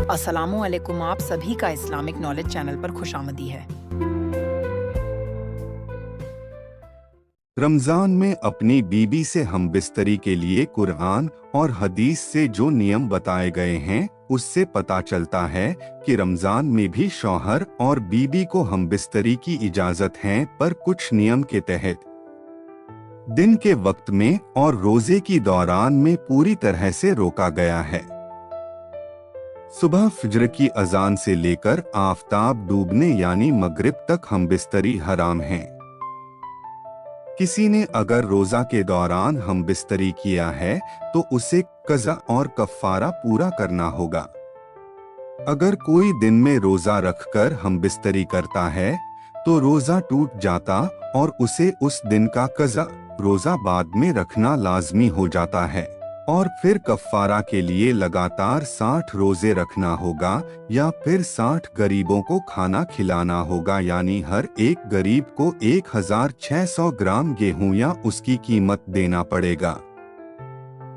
अस्सलामुअलैकुम, आप सभी का इस्लामिक नॉलेज चैनल पर खुशामदी है। रमजान में अपनी बीबी से हमबिस्तरी के लिए कुरान और हदीस से जो नियम बताए गए हैं उससे पता चलता है कि रमजान में भी शौहर और बीबी को हमबिस्तरी की इजाजत है, पर कुछ नियम के तहत। दिन के वक्त में और रोजे की दौरान में पूरी तरह से रोका गया है। सुबह फज्र की अजान से लेकर आफताब डूबने यानी मगरिब तक हमबिस्तरी हराम है। किसी ने अगर रोजा के दौरान हमबिस्तरी किया है तो उसे कज़ा और कफ़ारा पूरा करना होगा। अगर कोई दिन में रोजा रखकर हमबिस्तरी करता है तो रोजा टूट जाता और उसे उस दिन का कज़ा रोजा बाद में रखना लाजमी हो जाता है, और फिर कफ़ारा के लिए लगातार 60 रोजे रखना होगा या फिर 60 गरीबों को खाना खिलाना होगा, यानी हर एक गरीब को 1600 ग्राम गेहूं या उसकी कीमत देना पड़ेगा।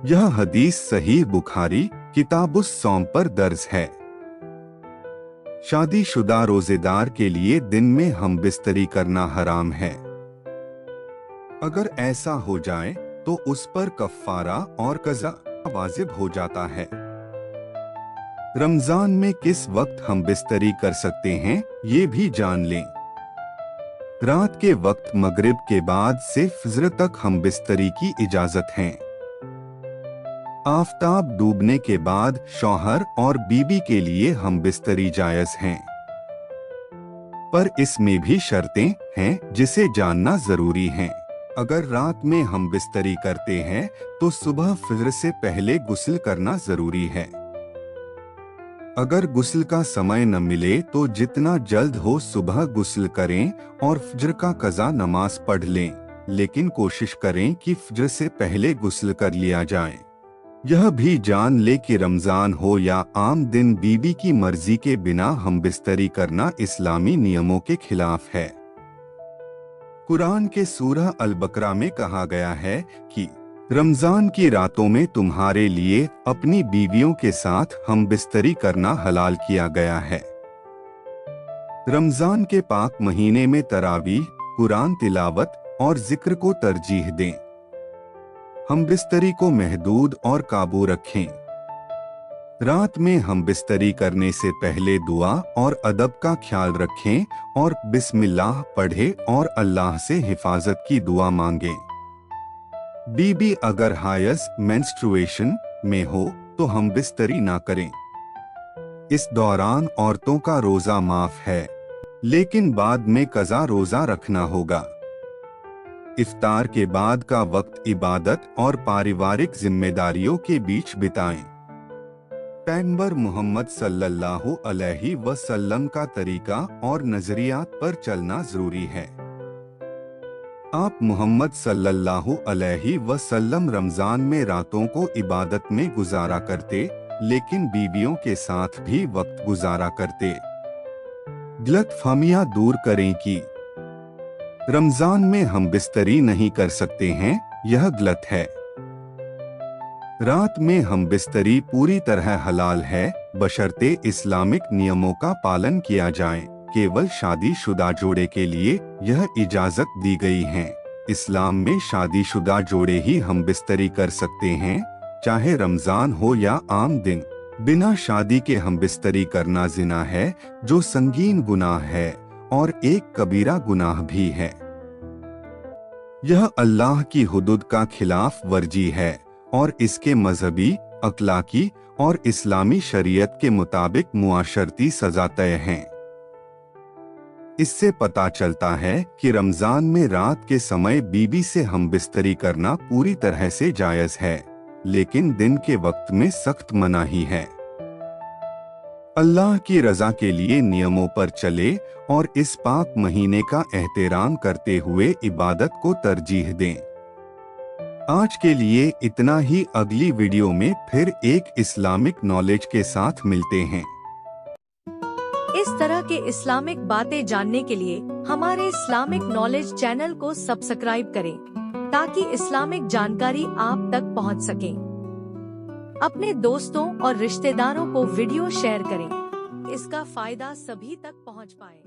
यह हदीस सहीह बुखारी किताबुस सौम पर दर्ज है। शादीशुदा रोजेदार के लिए दिन में हमबिस्तरी करना हराम है। अगर ऐसा हो जाए तो उस पर कफ़ारा और कज़ा वाजिब हो जाता है। रमजान में किस वक्त हमबिस्तरी कर सकते हैं ये भी जान लें। रात के वक्त मगरिब के बाद से फज्र तक हमबिस्तरी की इजाजत है। आफताब डूबने के बाद शौहर और बीबी के लिए हमबिस्तरी जायज है, पर इसमें भी शर्तें हैं जिसे जानना जरूरी है। अगर रात में हमबिस्तरी करते हैं तो सुबह फज्र से पहले गुस्ल करना जरूरी है। अगर गुस्ल का समय न मिले तो जितना जल्द हो सुबह गुस्ल करें और फज्र का कज़ा नमाज पढ़ लें, लेकिन कोशिश करें कि फज्र से पहले गुस्ल कर लिया जाए। यह भी जान ले कि रमजान हो या आम दिन बीबी की मर्जी के बिना हमबिस्तरी करना इस्लामी नियमों के खिलाफ है। कुरान के सूरह अल-बकरा में कहा गया है कि रमजान की रातों में तुम्हारे लिए अपनी बीवियों के साथ हमबिस्तरी करना हलाल किया गया है। रमजान के पाक महीने में तरावीह, कुरान तिलावत और जिक्र को तरजीह दें। हमबिस्तरी को महदूद और काबू रखें। रात में हमबिस्तरी करने से पहले दुआ और अदब का ख्याल रखें और बिस्मिल्लाह पढ़ें और अल्लाह से हिफाजत की दुआ मांगें। बीबी अगर हायस मेंस्ट्रुएशन में हो तो हमबिस्तरी ना करें। इस दौरान औरतों का रोजा माफ है, लेकिन बाद में कज़ा रोजा रखना होगा। इफ्तार के बाद का वक्त इबादत और पारिवारिक जिम्मेदारियों के बीच बिताएं। पैगंबर मोहम्मद सल्लल्लाहु अलैहि वसल्लम का तरीका और नजरियात पर चलना जरूरी है। आप मोहम्मद सल्लल्लाहु अलैहि वसल्लम रमजान में रातों को इबादत में गुजारा करते, लेकिन बीवियों के साथ भी वक्त गुजारा करते। गलतफहमियां दूर करें कि रमजान में हम बिस्तरी नहीं कर सकते हैं, यह गलत है। रात में हमबिस्तरी पूरी तरह हलाल है, बशर्ते इस्लामिक नियमों का पालन किया जाए। केवल शादीशुदा जोड़े के लिए यह इजाजत दी गई है। इस्लाम में शादीशुदा जोड़े ही हमबिस्तरी कर सकते हैं, चाहे रमजान हो या आम दिन। बिना शादी के हमबिस्तरी करना जिना है, जो संगीन गुनाह है और एक कबीरा गुनाह भी है। यह अल्लाह की हुदूद का खिलाफ वर्जी है और इसके मजहबी, अखलाकी और इस्लामी शरीयत के मुताबिक मुआशरती सजा तय हैं। इससे पता चलता है कि रमजान में रात के समय बीबी से हमबिस्तरी करना पूरी तरह से जायज है, लेकिन दिन के वक्त में सख्त मनाही है। अल्लाह की रजा के लिए नियमों पर चले और इस पाक महीने का एहतराम करते हुए इबादत को तरजीह दें। आज के लिए इतना ही। अगली वीडियो में फिर एक इस्लामिक नॉलेज के साथ मिलते हैं। इस तरह के इस्लामिक बातें जानने के लिए हमारे इस्लामिक नॉलेज चैनल को सब्सक्राइब करें, ताकि इस्लामिक जानकारी आप तक पहुंच सके। अपने दोस्तों और रिश्तेदारों को वीडियो शेयर करें। इसका फायदा सभी तक पहुंच पाए।